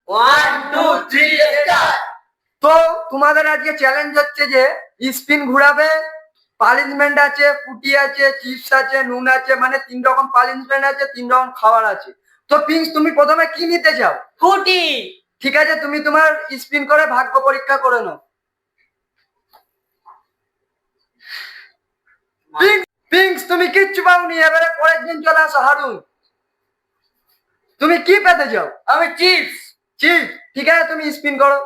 1 2 3 start. তো তোমাদের আজকে চ্যালেঞ্জ হচ্ছে যে স্পিন ঘোরাবে, পানিশমেন্ট আছে, ফুটি আছে, চিপস আছে, নুন আছে, মানে 3 রকম পানিশমেন্ট আছে, 3 রকম খাবার আছে। তো প্রিন্স তুমি প্রথমে কি নিতে চাও? ফুটি। ঠিক আছে, তুমি তোমার স্পিন করে ভাগ্য পরীক্ষা করে নাও। প্রিন্স তুমি কিচ্ছু পাওনি, এবারে পরের দিন চলে আসো। হারুন তুমি কি পেতে চাও? আমি চিপস। চিপস, ঠিক আছে তুমি স্পিন করো।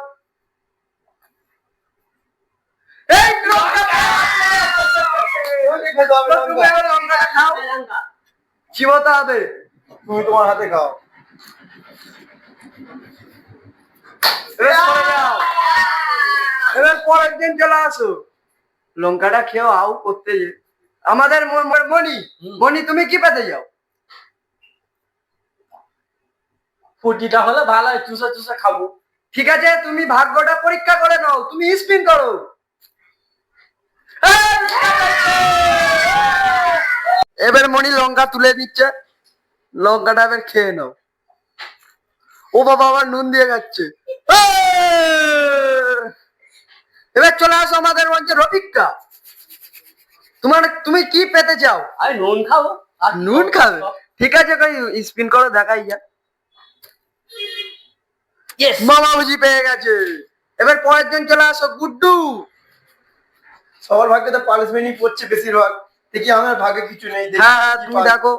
এই চিবোতে হবে, তুমি তোমার হাতে খাও। এবার পরের দিন চলে আসো। লঙ্কাটা খেয়েও আউ করতে যে আমাদের মনি তুমি কি পেতে যাও? ফুটিটা হলে ভালো হয়, চুষে চুষে খাবো। ঠিক আছে তুমি ভাগ্যটা পরীক্ষা করে নাও, তুমি স্পিন করো। এবার মনি লঙ্কা তুলে দিচ্ছে, লঙ্কাটা এবার খেয়ে নাও। ও বাবা আবার নুন দিয়ে খাচ্ছে। এবার চলে আসো আমাদের মঞ্চে রফিককা। তুমি কি পেতে চাও? আমি নুন খাবো। আর নুন খাবে? ঠিক আছে কই স্পিন করো, দেখাই যা। ইয়েস, মামা বুঝি পেয়ে গেছে। এবার পরের দিন চলে আসো গুড্ডু। সবার ভাগ্যে তো পানিশমেন্টই পড়ছে বেশিরভাগ। দেখি আমার ভাগ্যে কিছু নেই। দেখি হ্যাঁ হ্যাঁ, কি তুমি পাই। দেখো।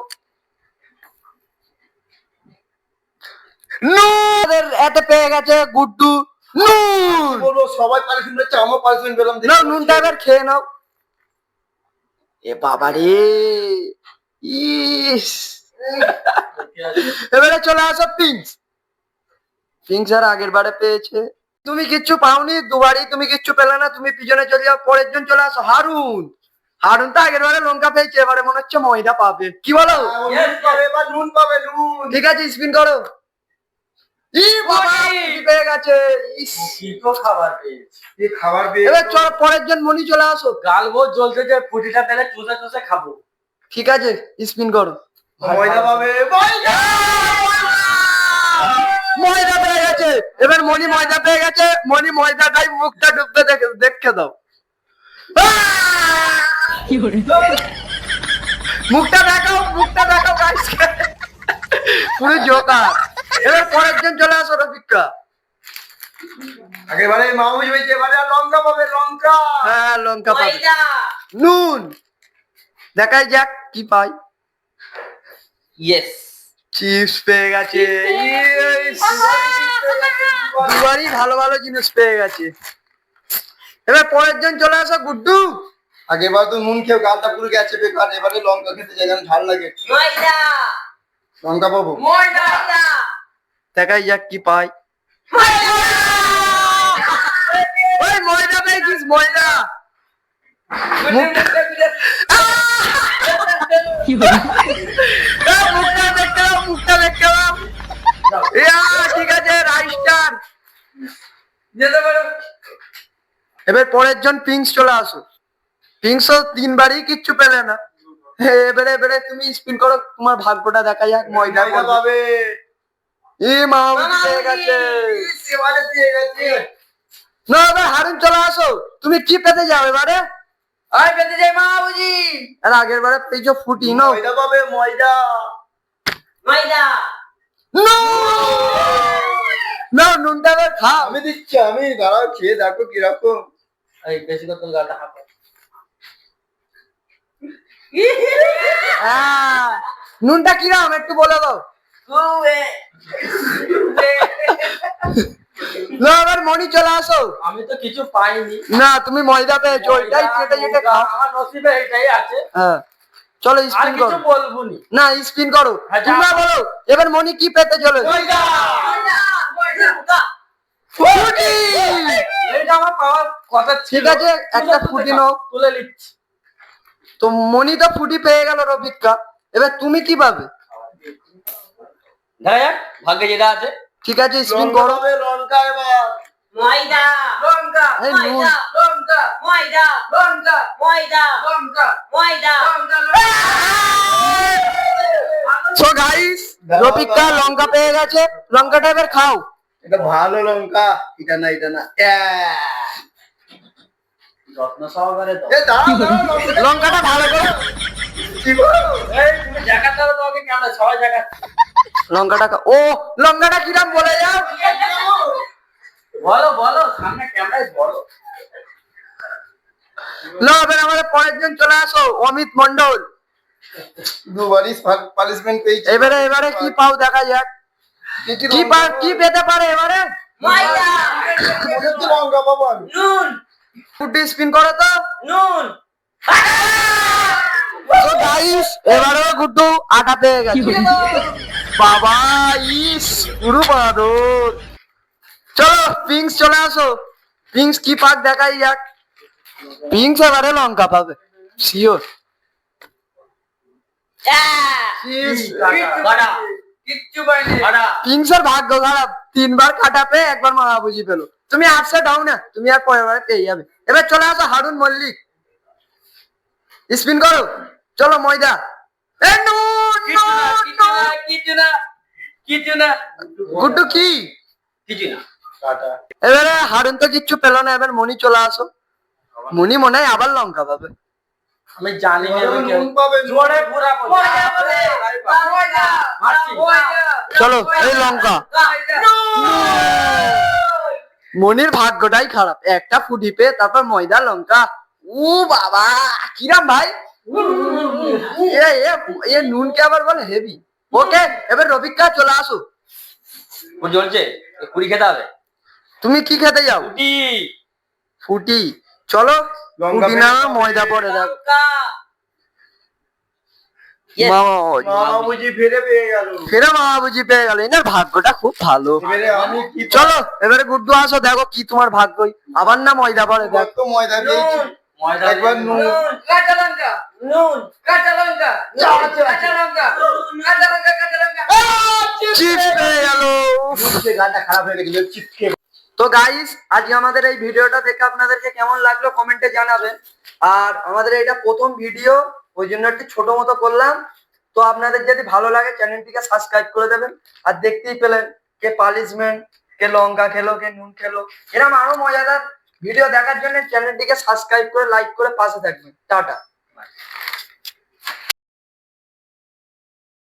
নুন এতে পেয়ে গেছে গুড্ডু নুন। কি বলবো, সবাই পানিশমেন্ট হচ্ছে, আমার পানিশমেন্ট পেলাম। দেখি নাও আমার নুনটা কি এবার খেয়ে নাও। এ বাবা রে, ইস। এবারে চলে আসো পিঙ্কস। পিঙ্কস আর আগের বারে পেয়েছে। তুমি কিচ্ছু পাওনি, দুবারই তুমি কিচ্ছু পেলে না, তুমি পিছনে চলে যাও। পরের জন চলে আসো হারুন। হারুন তো আগের বারে লঙ্কা পেয়েছে, এবারে মনে হচ্ছে ময়দা পাবে। কি বলো? ও নুন পাবে, এবার নুন পাবে, নুন। ঠিক আছে স্পিন করো। ই বাবা ফুটি পেয়ে গেছে। ইস, কি তো খাবার পেয়েছি। কি খাবার পেয়ে এবার চল পরের জন মনি চলে আসো। গাল বোধ জ্বলছে যে ফুটিটা পেলে চুষে চুষে খাবো। ঠিক আছে স্পিন করো। ময়দা পাবে, ময়দা। ময়দা পেয়ে গেছে। এবার মনি ময়দা পেয়ে গেছে। মনি ময়দাটাই মুখটা ডুবতে দেখে দাও। মুখটা দেখাও, মুখটা দেখাও গাইস। পুরো জোকার। এবার পরের জন চলে আসো রফিকা। আগেবারে মামুজ হয়েছে, এবারে আর লঙ্কা পাবে, লঙ্কা। হ্যাঁ লঙ্কা পাবে। নুন দেখাই যাক কি পাই। ইয়েস, চিপস পেয়ে গেছে। ইস, দুবারই ভালো ভালো জিনিস পেয়ে গেছে। এবার পরের জন চলে আসো গুড্ডু। আগেবার তো নুন খেয়ে গালটা পুরো গেছে বেকার, এবারে লঙ্কা খেতে চাই, ঝাল লাগে। ময়দা, লঙ্কা পাবো। ময়দা, দেখাই যাক কি পাই। ওই ময়দা পেয়েছিস, ময়দা। মুখটা দেখতে দাও, মুখটা দেখতে দাও। ঠিক আছে রাইস্টার। যেতে পারো। এবার পরের জন পিঙ্কস চলে আসো। পিঙ্কসও 3 বারই কিচ্ছু পেলে না। এবারে এবারে তুমি স্পিন করো, তোমার ভাগ্যটা দেখা যাক। ময়দা ময়দা পাবে। মামা পেয়ে গেছে। এবারে দিয়ে গেছে। না এবার হারুন চলে আসো। তুমি কি পেতে যাও এবারে? আমি পেতে যাই মামুজি। আর আগের বারে পেয়েছো ফুটি। নাও ময়দা পাবে, ময়দা। ময়দা, নাও নুনটা এবার খাও। আমি দিচ্ছি, আমি দাঁড়াও, খেয়ে দেখো কিরকম। এই বেশি করে গালটা হাঁপা। নুনটা কিরকম একটু বলে দাও। না এবার মনি চলে আসো। আমি তো কিছু পাইনি। না তুমি ময়দা পেয়েছো, ওইটাই চেটে চেটে খাও। আমার নসিবে এটাই আছে। হ্যাঁ চলো আর স্পিন কিছু করো। বলবো নি। না স্পিন করো, হ্যাঁ, যা। তোমরা বলো এবার মনি কি পেতে চলে। ময়দা, ময়দা, ময়দা। ফুটি। এইটা আমার পাওয়ার কথা ছিল। ঠিক আছে, একটা ফুটি নাও। তুলে নিচ্ছি। তো মনি তো ফুটি পেয়ে গেল রফিকা। এবার তুমি কি পাবে? দেখা যাক ভাগ্যে যেটা আছে। ঠিক আছে স্পিন লঙ্কা করো। পাবে, লঙ্কা এবার। ময়দা, লঙ্কা, এই নুন। ময়দা, লঙ্কা, ময়দা, লঙ্কা, ময়দা, লঙ্কা, ময়দা, লঙ্কা। সো গাইস রফিকা লঙ্কা পেয়ে গেছে, লঙ্কাটা এবার খাও। এটা ভালো লঙ্কা, এটা না এটা না। যত্ন সহকারে তো এ দাঁড়াও দাঁড়াও, লঙ্কাটা লঙ্কাটা ভালো করে কি বলো? এই তুমি জায়গাটা তো তোমাকে কেন সবাই জায়গা লঙ্কাটা ও লঙ্কাটা কিরাম বলে যাও। বলো বলো সামনে ক্যামেরায় বলো। লো এবার আমাদের পরের জন চলে আসো, অমিত মন্ডল। দুবারই পানিশমেন্ট পেয়েছি। এবারে এবারে কি পাও দেখা যাক, কি কি পেতে পারে এবারে। ময়দা মনে হচ্ছে লঙ্কা বাবা। নুন ফুটি স্পিন করো তো। নুন তো গাইস এবারে গুড্ডু আটা পেয়ে গেছে। বাবা ইস পুরো বাদর। চলো পিঙ্কস চলে আসো, পিঙ্কস কি পাক দেখাই যাক। পিঙ্কস এবারে লঙ্কা পাবে শিওর। বাড়া কিচ্ছু পাইনি বাড়া পিঙ্কসের ভাগ্য খারাপ, 3বার কাটা পেয়ে একবার মারা বুঝি পেলো। তুমি আপসেট হও না, তুমি আর পরের বারে পেয়ে যাবে। এবার চলে আসো হারুন মল্লিক, স্পিন করো। চলো ময়দা। এ নুন, কিছু না নুন, কিছু না নুন। কিছু না কিছু না গুড্ডু কি কিছু না কাটা। এবারে হারুন তো কিচ্ছু পেলো না, এবার মনি চলে আসো। মনি মনে হয় আবার লঙ্কা পাবে। আমি জানি না এবার নুন পাবে, নুন। জোরে পুরা ময়দা বলে ময়দা ময়দা চলো এই লঙ্কা। মনির ভাগ্যটাই খারাপ, একটা ফুটি পেয়ে তারপর ময়দা লঙ্কা। ও বাবা কিরাম ভাই, এ এ এ নুনকে আবার বলে হেভি। ওকে এবার রবিকা চলে আসো। ও জ্বলছে কুড়ি খেতে হবে তুমি কি খেতে যাও? কুটি ফুটি। চলো লঙ্কা ফুটি না পেয়ে ময়দা পড়ে যাক। লঙ্কা Yes. মামা বুঝি ফিরে পেয়ে গেল। ফেরে মামা বুঝি পেয়ে গেল, এনার ভাগ্যটা খুব ভালো। এবারে আমি কি চলো এবারে গুড্ডু আসো, দেখো কি তোমার ভাগ্যই আবার না ময়দা পড়ে দেখ। কত ময়দা পেয়েছি। ময়দা একবার নুন। কাঁচা লঙ্কা নুন কাঁচা লঙ্কা কাঁচা লঙ্কা কাঁচা লঙ্কা কাঁচা লঙ্কা চিপস পেয়ে গেল। গানটা খারাপ হয়ে গেছিল, চিপকে। তো গাইস আজকে আমাদের এই ভিডিওটা দেখে আপনাদেরকে কেমন লাগলো কমেন্টে জানাবেন। আর আমাদের এটা প্রথম ভিডিও, ওই জন্য একটু ছোট মতো করলাম। তো আপনাদের যদি ভালো লাগে চ্যানেলটিকে সাবস্ক্রাইব করে দেবেন। আর দেখতেই পেলেন কে পানিশমেন্ট, কে লঙ্কা খেলো, কে নুন খেলো। এরকম আরো মজাদার ভিডিও দেখার জন্য চ্যানেলটিকে সাবস্ক্রাইব করে লাইক করে পাশে থাকবেন। টাটা।